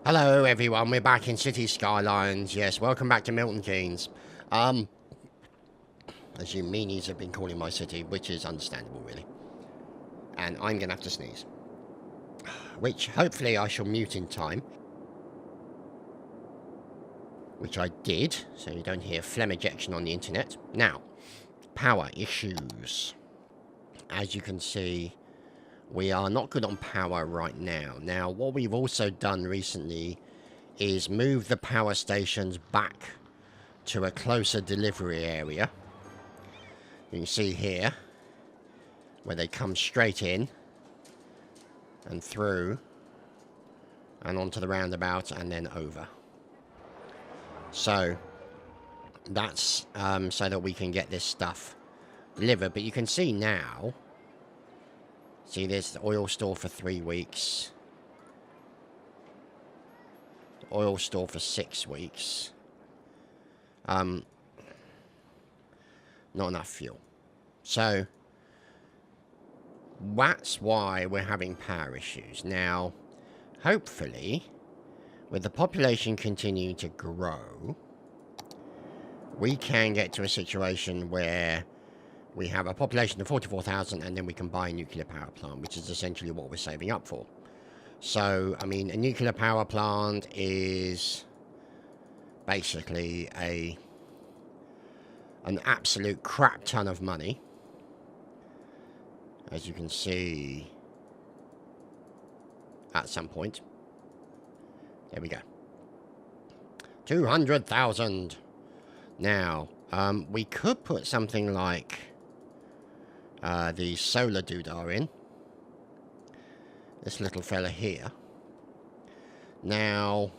Hello everyone, we're back in City Skylines. Yes, welcome back to Milton Keynes. As you meanies have been calling my city, which is understandable really. And I'm gonna have to sneeze. Which hopefully I shall mute in time. Which I did, so you don't hear phlegm ejection on the internet. Now, power issues. As you can see, we are not good on power right now. Now, what we've also done recently is move the power stations back to a closer delivery area. You can see here where they come straight in and through and onto the roundabout and then over. So that's so that we can get this stuff delivered. But you can see now, see there's the oil store for 3 weeks, oil store for 6 weeks. Not enough fuel. So that's why we're having power issues. Now, hopefully, with the population continuing to grow, we can get to a situation where we have a population of 44,000 and then we can buy a nuclear power plant, which is essentially what we're saving up for. So, I mean, a nuclear power plant is basically an absolute crap ton of money. As you can see, at some point. There we go. 200,000. Now, we could put something like the solar doodah in. This little fella here. Now,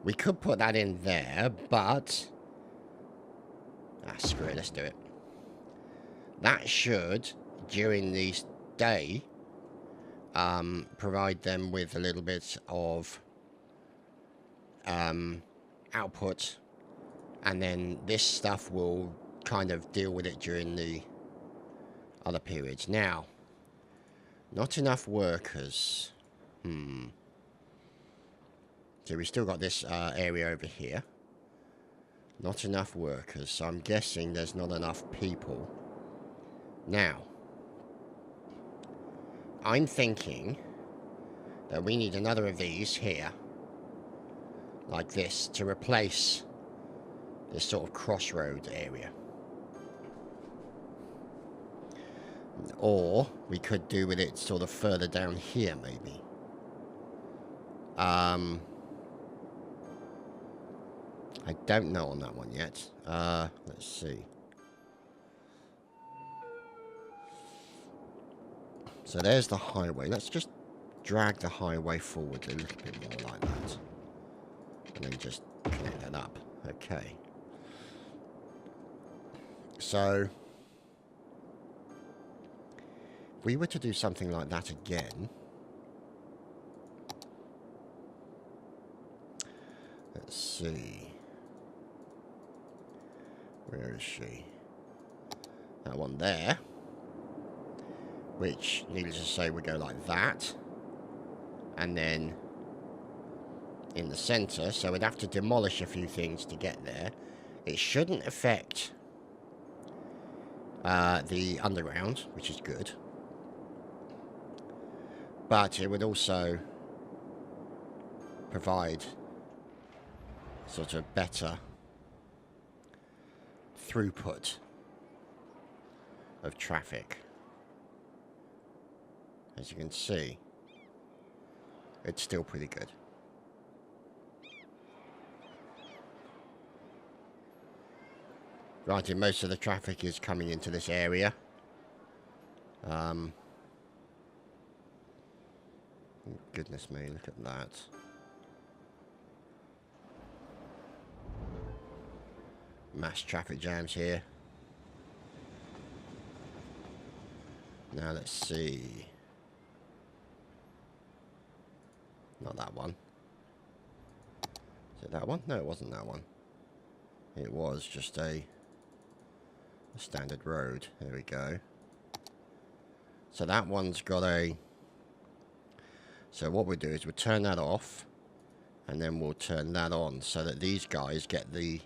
we could put that in there, but screw it, let's do it. That should, during the day, provide them with a little bit of output, and then this stuff will kind of deal with it during the other periods. Now, not enough workers. So we still got this area over here. Not enough workers, so I'm guessing there's not enough people. Now, I'm thinking that we need another of these here, like this, to replace this sort of crossroads area. Or we could do with it sort of further down here, maybe. I don't know on that one yet. Let's see. So there's the highway. Let's just drag the highway forward a little bit more like that. And then just connect that up. Okay. So, if we were to do something like that again, let's see. Where is she? That one there. Which, needless to say, would go like that. And then in the centre, so we'd have to demolish a few things to get there. It shouldn't affect the underground, which is good. But it would also provide sort of better throughput of traffic. As you can see, it's still pretty good. Granted, most of the traffic is coming into this area. Goodness me, look at that. Mass traffic jams here. Now let's see. Not that one. Is it that one? No, it wasn't that one. It was just a standard road. There we go. So that one's got a So what we'll do is we'll turn that off, and then we'll turn that on so that these guys get the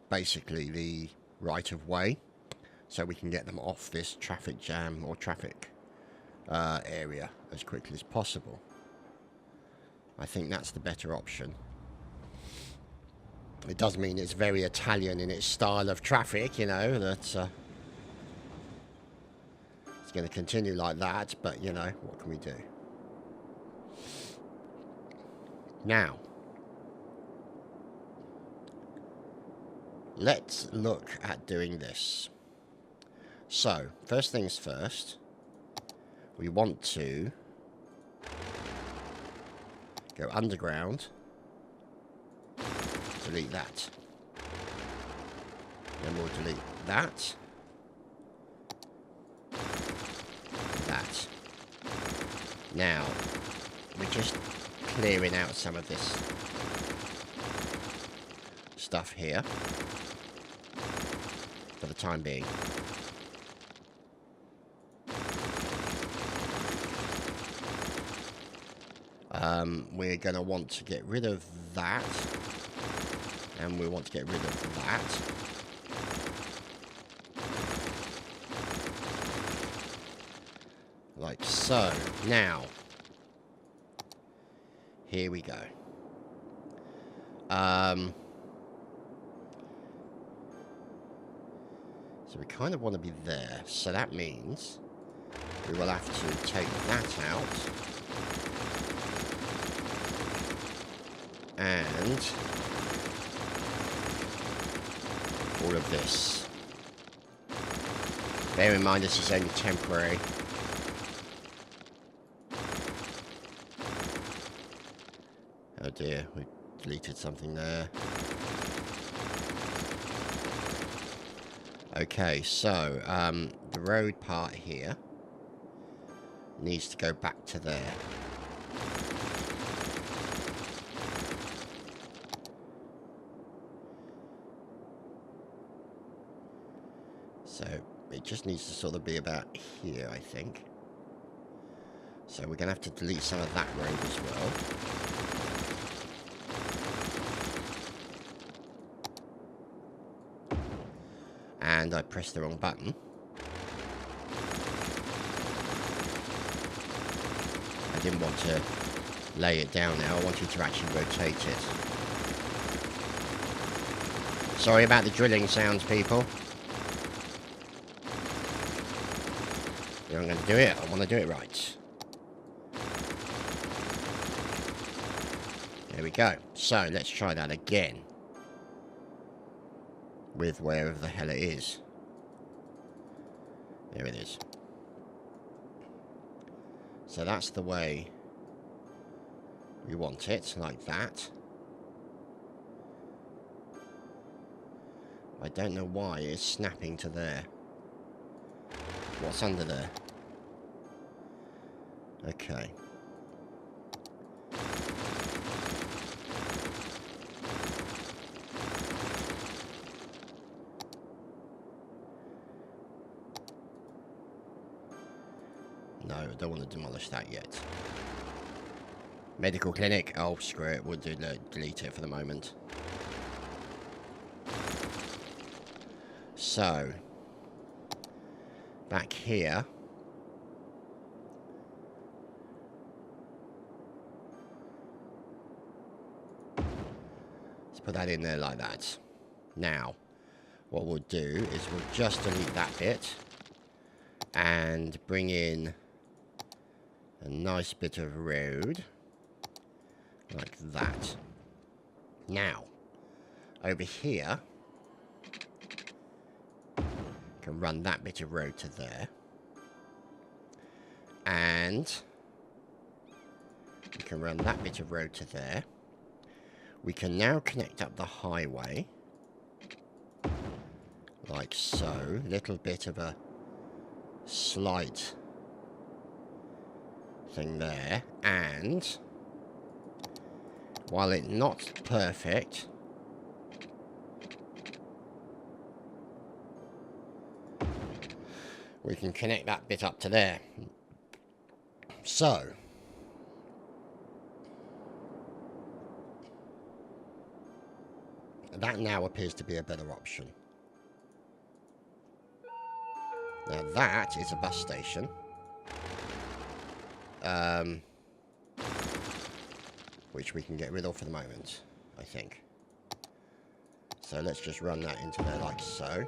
basically the right of way, so we can get them off this traffic jam or traffic area as quickly as possible. I think that's the better option. It does mean it's very Italian in its style of traffic, you know, that it's going to continue like that, but, you know, what can we do? Now, let's look at doing this. So, first things first, we want to go underground, delete that. Then we'll delete that. That. Now, we're just clearing out some of this stuff here for the time being. We're going to want to get rid of that, and we want to get rid of that. Like so. Now, here we go. So we kind of want to be there. So that means we will have to take that out. And all of this. Bear in mind this is only temporary. Oh dear, we deleted something there. Okay, so the road part here needs to go back to there. So it just needs to sort of be about here, I think. So we're going to have to delete some of that road as well. And I pressed the wrong button. I didn't want to lay it down now. I wanted to actually rotate it. Sorry about the drilling sounds, people. I'm going to do it. I want to do it right. There we go. So, let's try that again. With wherever the hell it is. There it is. So that's the way we want it, like that. I don't know why it's snapping to there. What's under there? Okay. No, I don't want to demolish that yet. Medical clinic. Oh, screw it. We'll delete it for the moment. So, back here. Let's put that in there like that. Now, what we'll do is we'll just delete that bit and bring in a nice bit of road like that. Now, over here, can run that bit of road to there, and we can run that bit of road to there. We can now connect up the highway like so. Little bit of a slight thing there, and while it's not perfect, we can connect that bit up to there. So, that now appears to be a better option. Now that is a bus station. Which we can get rid of for the moment, I think. So let's just run that into there like so.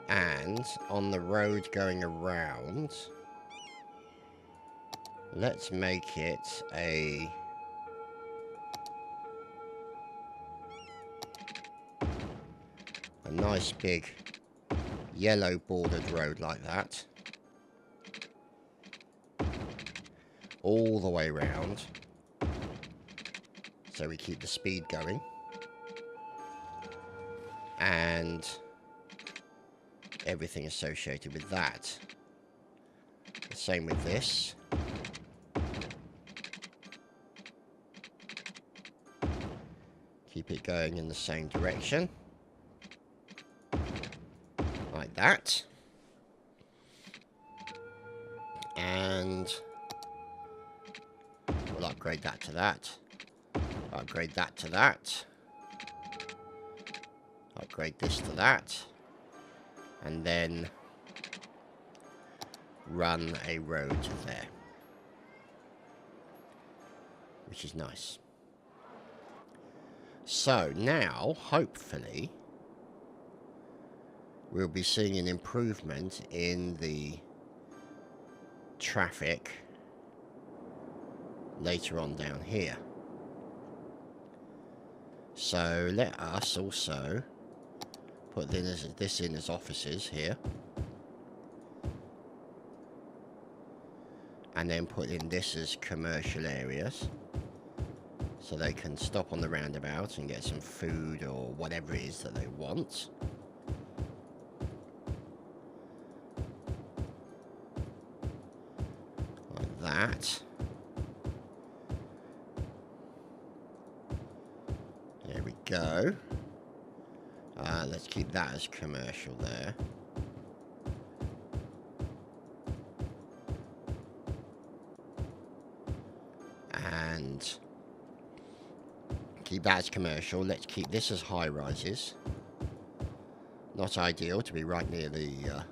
And on the road going around, let's make it a nice big yellow bordered road like that. All the way round. So we keep the speed going. And everything associated with that. The same with this. Keep it going in the same direction. Like that. And we'll upgrade that to that. Upgrade that to that. Upgrade this to that. And then run a road to there. Which is nice. So now, hopefully, we'll be seeing an improvement in the traffic later on down here. So let us also put this in as offices here. And then put in this as commercial areas. So they can stop on the roundabout and get some food or whatever it is that they want. Like that. There we go. Let's keep that as commercial there. And keep that as commercial. Let's keep this as high rises. Not ideal to be right near the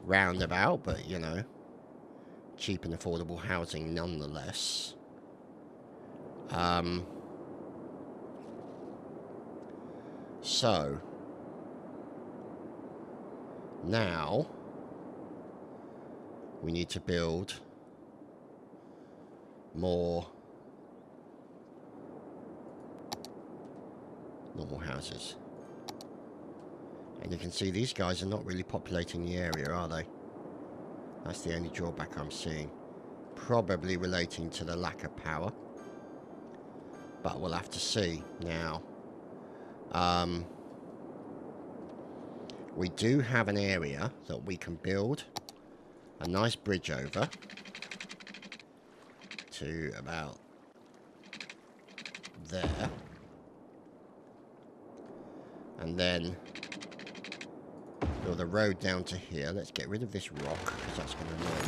roundabout, but you know, cheap and affordable housing nonetheless. So now we need to build more normal houses. And you can see these guys are not really populating the area, are they? That's the only drawback I'm seeing. Probably relating to the lack of power. But we'll have to see. Now, we do have an area that we can build a nice bridge over to about there. And then build a road down to here. Let's get rid of this rock because that's going to annoy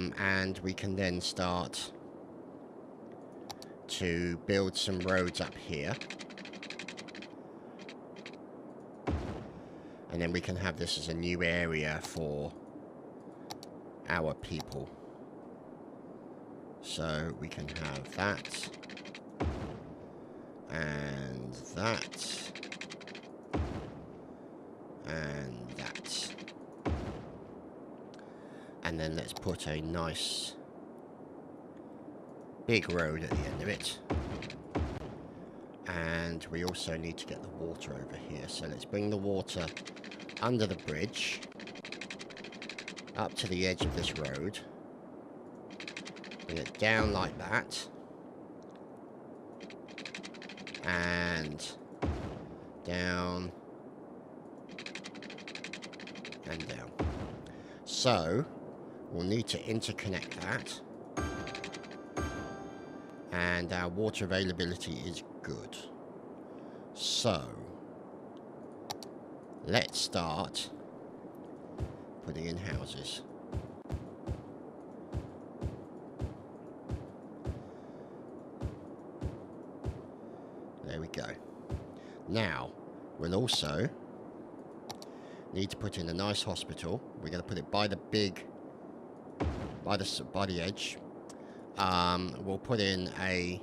me. And we can then start to build some roads up here. And then we can have this as a new area for our people. So we can have that. And that. And that. And then let's put a nice big road at the end of it. And we also need to get the water over here. So let's bring the water under the bridge up to the edge of this road. Bring it down like that. And down. And down. So we'll need to interconnect that. And our water availability is good. So let's start putting in houses. Now, we'll also need to put in a nice hospital. We're going to put it by the edge. We'll put in a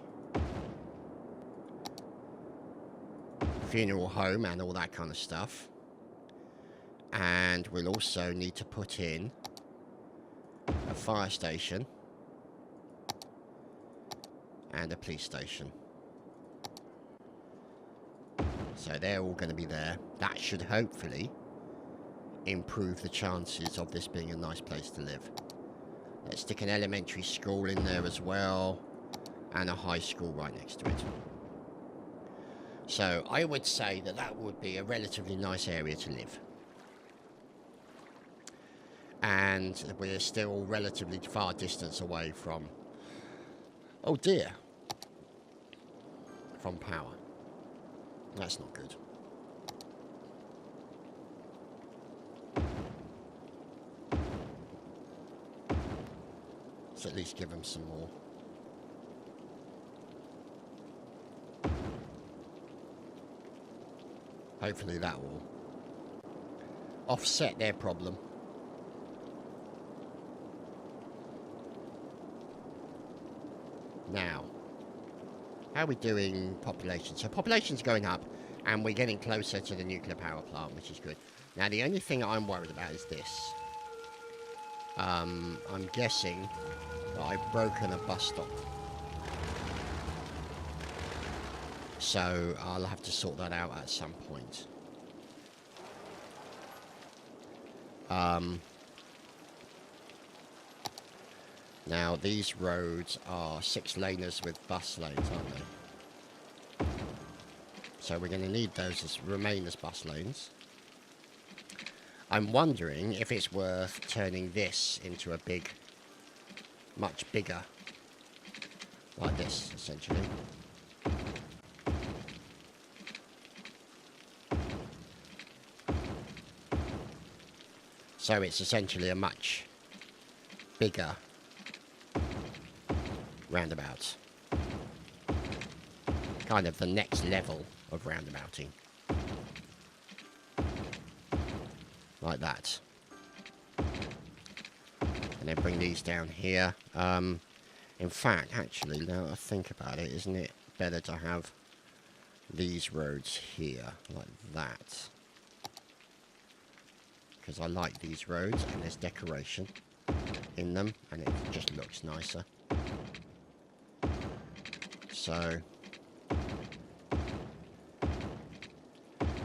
funeral home and all that kind of stuff. And we'll also need to put in a fire station and a police station. So they're all going to be there. That should hopefully improve the chances of this being a nice place to live. Let's stick an elementary school in there as well, and a high school right next to it. So I would say that that would be a relatively nice area to live. And we're still relatively far distance away from, oh dear, from power. That's not good. Let's at least give them some more. Hopefully that will offset their problem. Now, how are we doing population? So population's going up, and we're getting closer to the nuclear power plant, which is good. Now, the only thing I'm worried about is this. I'm guessing that I've broken a bus stop. So I'll have to sort that out at some point. Now, these roads are 6-laners with bus lanes, aren't they? So we're going to need those as remain as bus lanes. I'm wondering if it's worth turning this into a big, much bigger, like this, essentially. So it's essentially a much bigger roundabout. Kind of the next level of roundabouting. Like that. And then bring these down here. In fact, actually, now that I think about it, isn't it better to have these roads here, like that? Because I like these roads, and there's decoration in them, and it just looks nicer. So,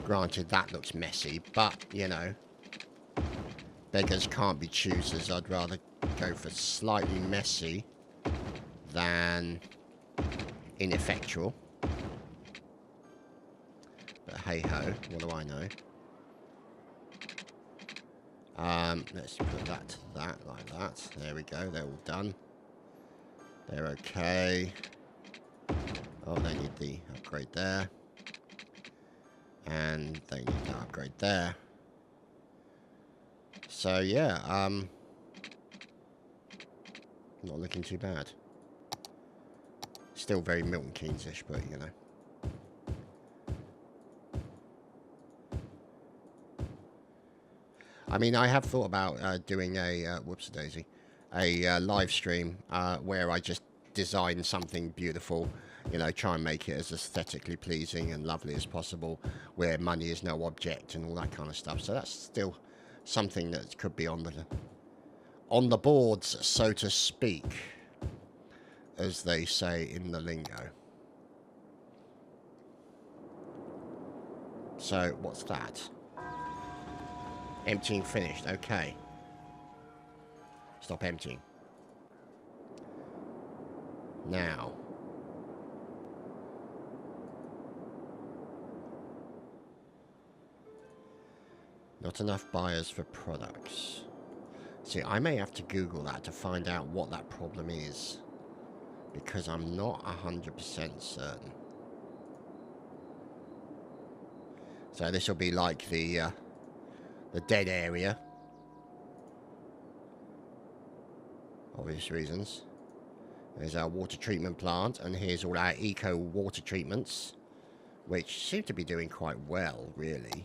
granted, that looks messy, but, you know, beggars can't be choosers. I'd rather go for slightly messy than ineffectual. But hey-ho, what do I know? Let's put that to that, like that. There we go, they're all done. They're okay. Oh, they need the upgrade there. And they need the upgrade there. So, yeah, not looking too bad. Still very Milton Keynes-ish, but, you know. I mean, I have thought about doing a, whoops-a-daisy, a live stream where I just design something beautiful, you know, try and make it as aesthetically pleasing and lovely as possible, where money is no object and all that kind of stuff. So that's still something that could be on the boards, so to speak, as they say in the lingo. So, what's that? Emptying finished. Okay. Stop emptying. Now. Not enough buyers for products. See, I may have to Google that to find out what that problem is, because I'm not 100% certain. So this will be like the dead area. Obvious reasons. There's our water treatment plant, and here's all our eco water treatments, which seem to be doing quite well, really.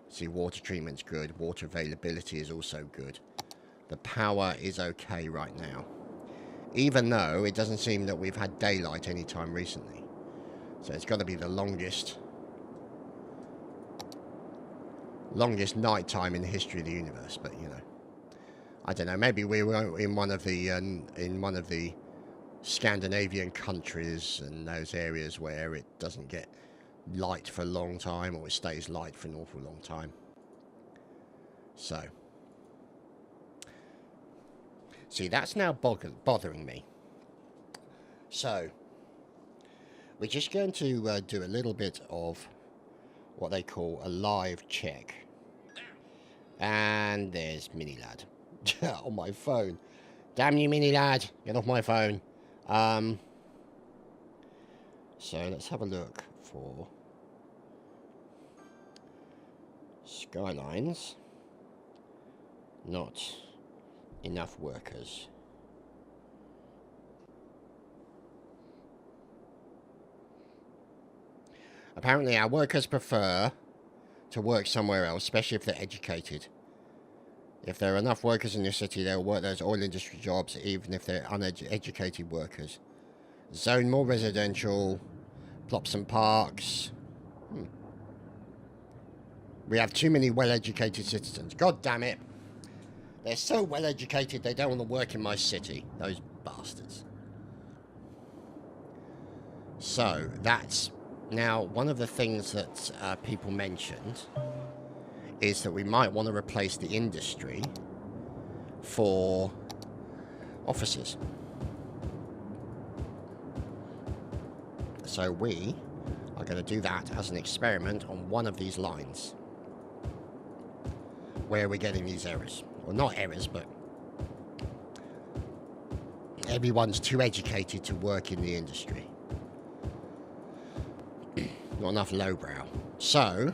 See, water treatment's good, water availability is also good. The power is okay right now, even though it doesn't seem that we've had daylight any time recently. So it's got to be the longest night time in the history of the universe. But you know, I don't know. Maybe we were in one of the Scandinavian countries and those areas where it doesn't get light for a long time, or it stays light for an awful long time. So, see, that's now bothering me. So, we're just going to do a little bit of what they call a live check. And there's Mini Lad on my phone. Damn you, Mini Lad, get off my phone. So let's have a look for Skylines. Not enough workers. Apparently our workers prefer to work somewhere else, especially if they're educated. If there are enough workers in your city, they'll work those oil industry jobs, even if they're uneducated workers. Zone more residential, plop some parks. We have too many well-educated citizens. God damn it. They're so well-educated, they don't want to work in my city. Those bastards. So, that's... Now, one of the things that people mentioned is that we might want to replace the industry for offices. So we are going to do that as an experiment on one of these lines where we're getting these errors. Well, not errors, but everyone's too educated to work in the industry. Not enough lowbrow. So,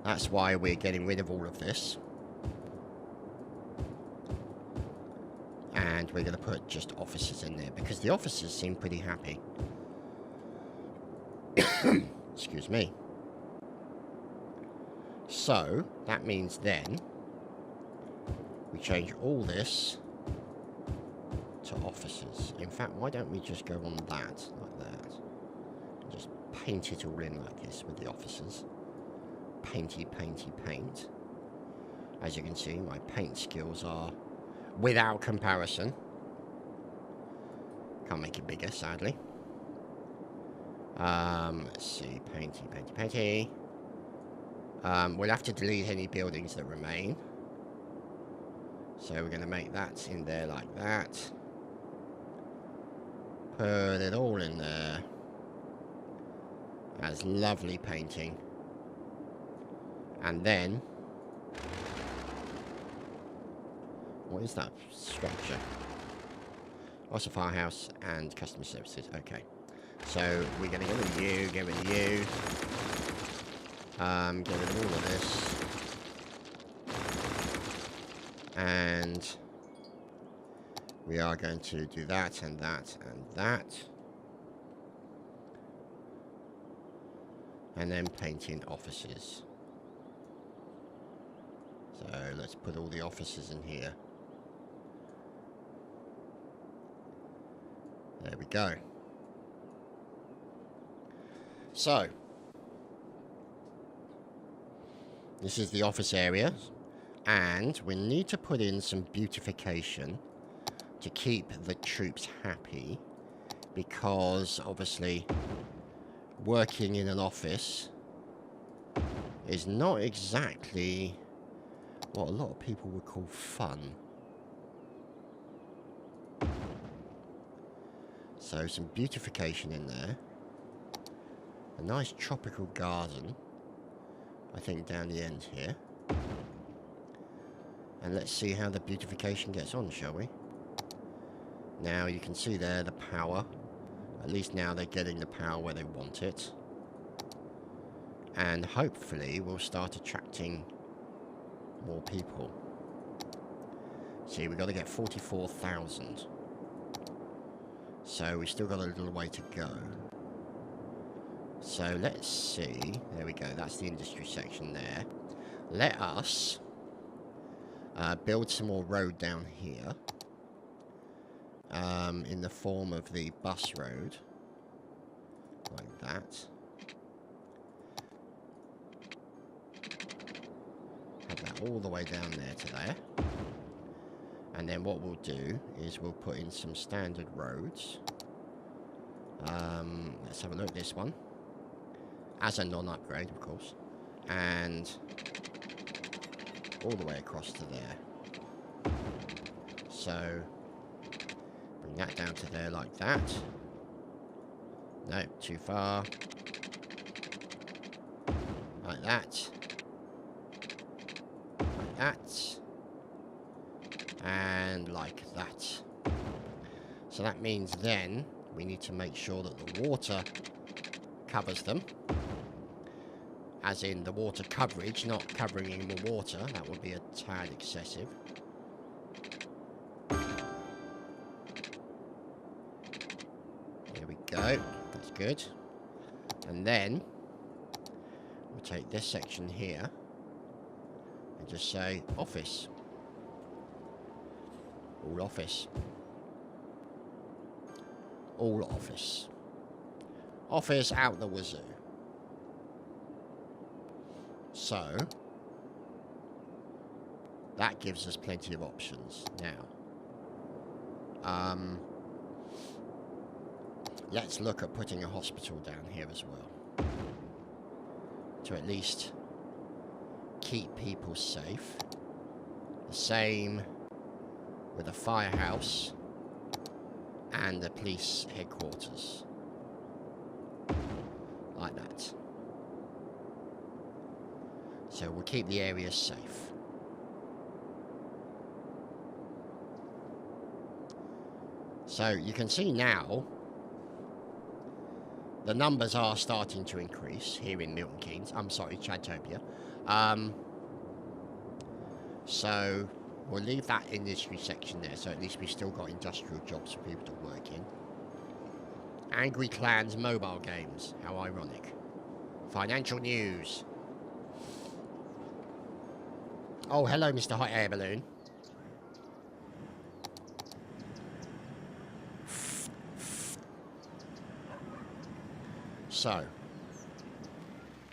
that's why we're getting rid of all of this. And we're going to put just officers in there, because the officers seem pretty happy. Excuse me. So, that means then we change all this to officers. In fact, why don't we just go on that, like that, and just paint it all in like this with the officers. Painty, painty, paint. As you can see, my paint skills are without comparison. Can't make it bigger, sadly. Let's see, painty, painty, painty. We'll have to delete any buildings that remain. So we're going to make that in there like that. Put it all in there. As lovely painting. And then... what is that structure? What's a firehouse and customer services? Okay. So we're going to get rid of you, get rid of you. Get rid of all of this. And we are going to do that and that and that. And then painting offices. So let's put all the offices in here. There we go. So, this is the office area, and we need to put in some beautification to keep the troops happy, because obviously working in an office is not exactly what a lot of people would call fun. So some beautification in there. A nice tropical garden, I think, down the end here. And let's see how the beautification gets on, shall we? Now you can see there the power. At least now they're getting the power where they want it. And hopefully we'll start attracting more people. See, we've got to get 44,000. So we've still got a little way to go. So let's see. There we go. That's the industry section there. Let us build some more road down here. In the form of the bus road. Like that. Have that all the way down there to there. And then what we'll do is we'll put in some standard roads. Let's have a look at this one. As a non-upgrade, of course. And all the way across to there. So, bring that down to there like that. No, too far. Like that. Like that. And like that. So that means then we need to make sure that the water covers them. As in the water coverage, not covering in the water. That would be a tad excessive. There we go. That's good. And then we'll take this section here and just say office. All office. All office. Office out the wazoo. So, that gives us plenty of options. Now, let's look at putting a hospital down here as well. To at least keep people safe. The same with a firehouse and the police headquarters. Like that. So we'll keep the area safe. So you can see now the numbers are starting to increase here in Milton Keynes. I'm sorry, Chadtopia. So we'll leave that industry section there, so at least we've still got industrial jobs for people to work in. Angry Clans mobile games. How ironic. Financial news. Oh, hello, Mr. Hot Air Balloon. So,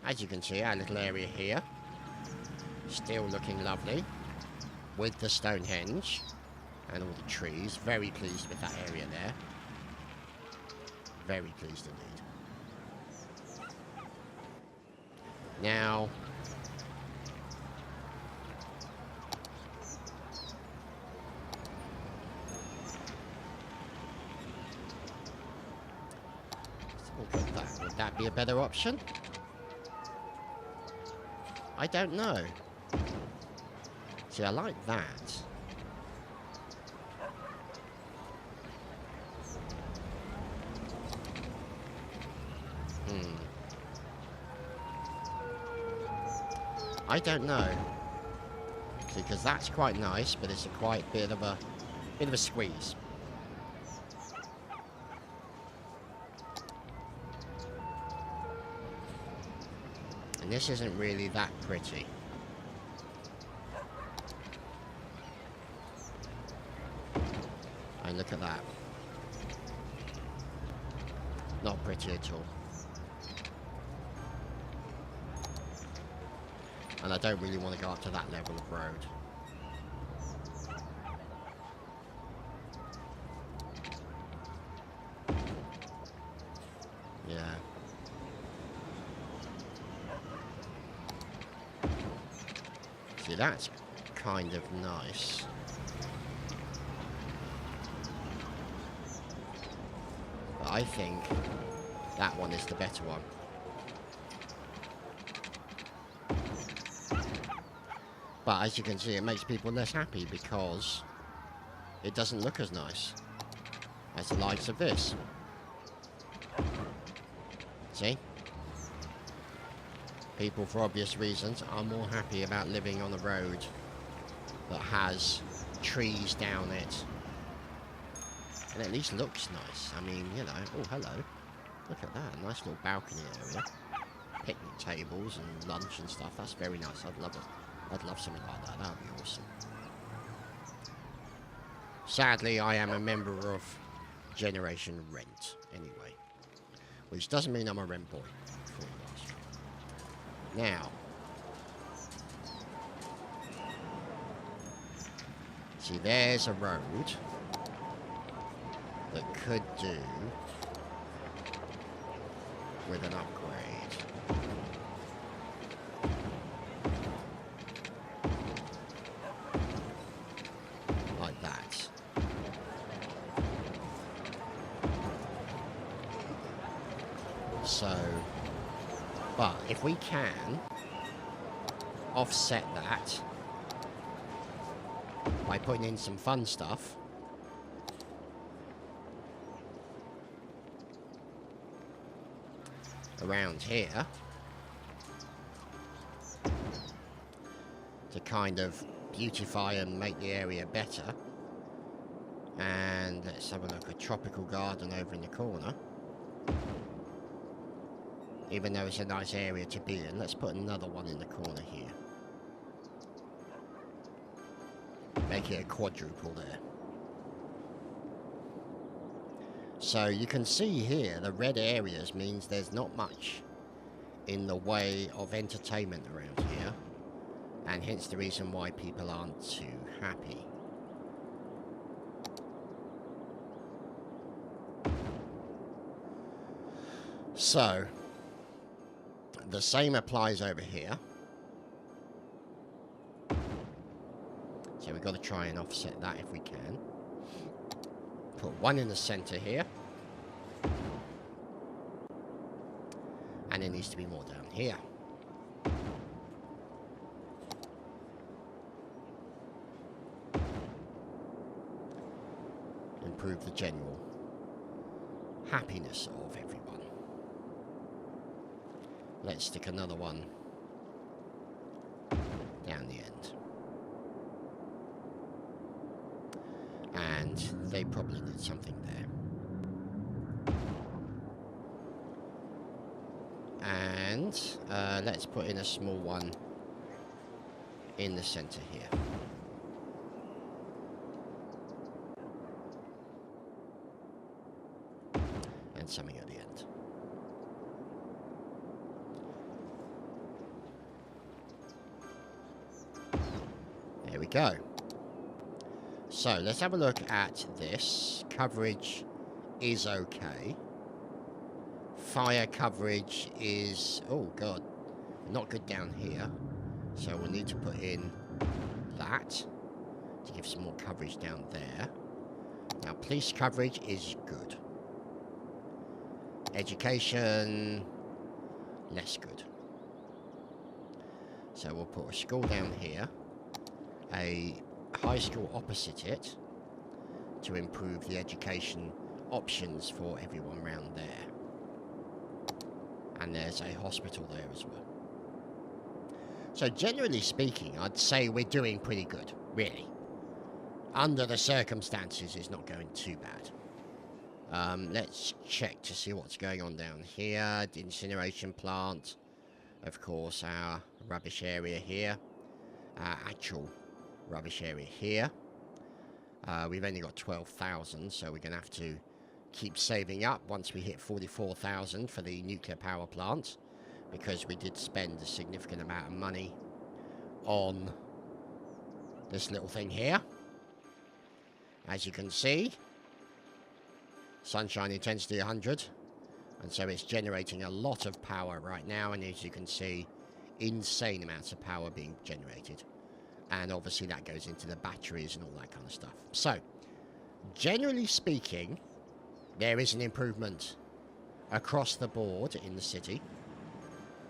as you can see, our little area here, still looking lovely, with the Stonehenge and all the trees. Very pleased with that area there. Very pleased indeed. Now, would that be a better option? I don't know. See, I like that. I don't know. See, because that's quite nice, but it's a quite bit of a squeeze. And this isn't really that pretty. And look at that. Not pretty at all. And I don't really want to go up to that level of road. Yeah. See, that's kind of nice. But I think that one is the better one. But as you can see, it makes people less happy because it doesn't look as nice as the likes of this. See? People, for obvious reasons, are more happy about living on a road that has trees down it. And at least looks nice. I mean, you know, oh, hello. Look at that, nice little balcony area. Picnic tables and lunch and stuff. That's very nice. I'd love it. I'd love something like that. That would be awesome. Sadly, I am a member of Generation Rent, anyway. Which doesn't mean I'm a rent boy. Now. See, there's a road that could do with an upgrade. Like that. So, but if we can offset that by putting in some fun stuff, around here to kind of beautify and make the area better. And let's have a look, a tropical garden over in the corner. Even though it's a nice area to be in, let's put another one in the corner here. Make it a quadruple there. So you can see here, the red areas means there's not much in the way of entertainment around here. And hence the reason why people aren't too happy. So, the same applies over here. So we've got to try and offset that if we can. Put one in the center here. And there needs to be more down here. Improve the general happiness of everyone. Let's stick another one down the end. And they probably need something there. And let's put in a small one in the center here. And something at the end. There we go. So, let's have a look at this. Coverage is okay. Fire coverage is... oh, God. Not good down here. So, we'll need to put in that to give some more coverage down there. Now, police coverage is good. Education, less good. So, we'll put a school down here. A high school opposite it to improve the education options for everyone around there. And there's a hospital there as well. So generally speaking, I'd say we're doing pretty good, really. Under the circumstances, it's not going too bad. Let's check to see what's going on down here. The incineration plant. Of course, our rubbish area here. Our actual rubbish area here. We've only got 12,000, so we're going to have to keep saving up once we hit 44,000 for the nuclear power plant, because we did spend a significant amount of money on this little thing here. As you can see, sunshine intensity 100, and so it's generating a lot of power right now, and as you can see, insane amounts of power being generated. And obviously that goes into the batteries and all that kind of stuff. So, generally speaking, there is an improvement across the board in the city.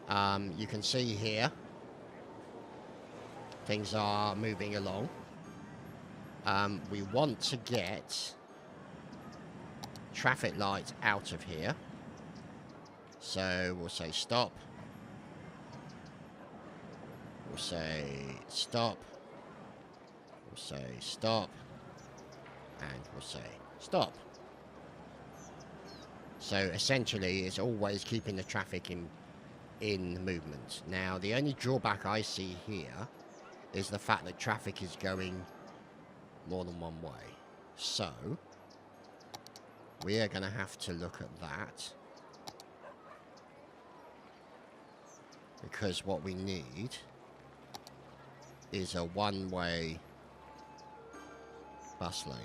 You can see here, things are moving along. We want to get traffic lights out of here. So, we'll say stop. We'll say stop. We'll say stop. And we'll say stop. So essentially, it's always keeping the traffic in movement. Now, the only drawback I see here is the fact that traffic is going more than one way. So, we are going to have to look at that. Because what we need is a one-way bus lane.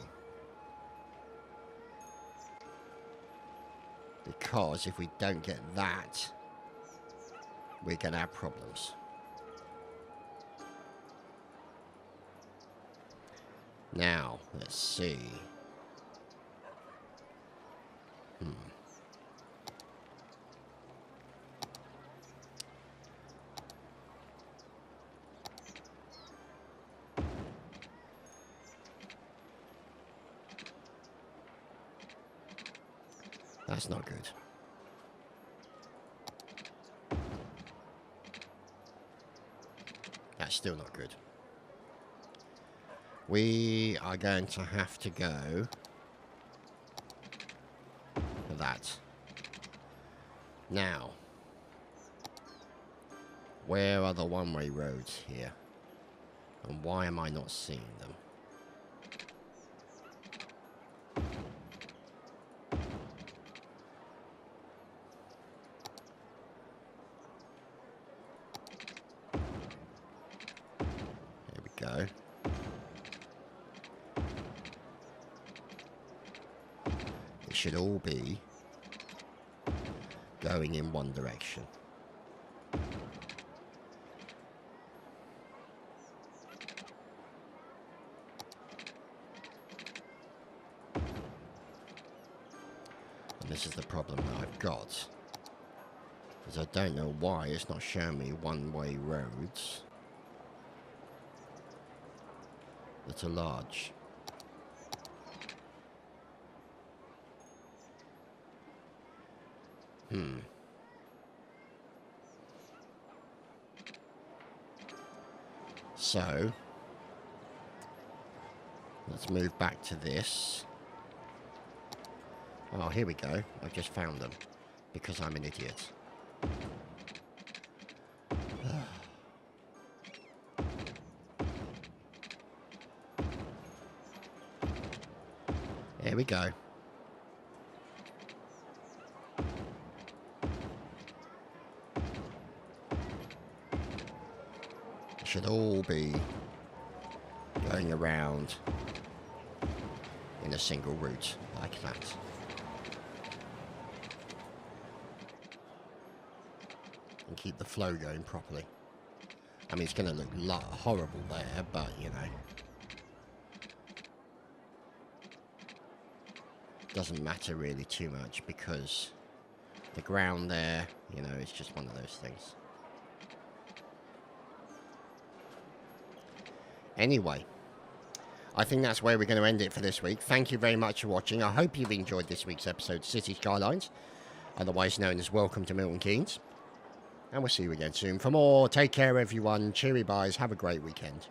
Because if we don't get that, we're going to have problems. Now, let's see. That's not good. That's still not good. We are going to have to go for that. Now, where are the one-way roads here? And why am I not seeing them? There we go. It should all be going in one direction. And this is the problem that I've got, because I don't know why it's not showing me one-way roads that are large. So, let's move back to this. Oh, here we go. I just found them because I'm an idiot. There we go. Should all be going around in a single route like that. And keep the flow going properly. I mean, it's going to look horrible there, but you know, doesn't matter really too much because the ground there, you know, it's just one of those things. Anyway, I think that's where we're going to end it for this week. Thank you very much for watching. I hope you've enjoyed this week's episode of City Skylines, otherwise known as Welcome to Milton Keynes. And we'll see you again soon for more. Take care, everyone. Cheery byes. Have a great weekend.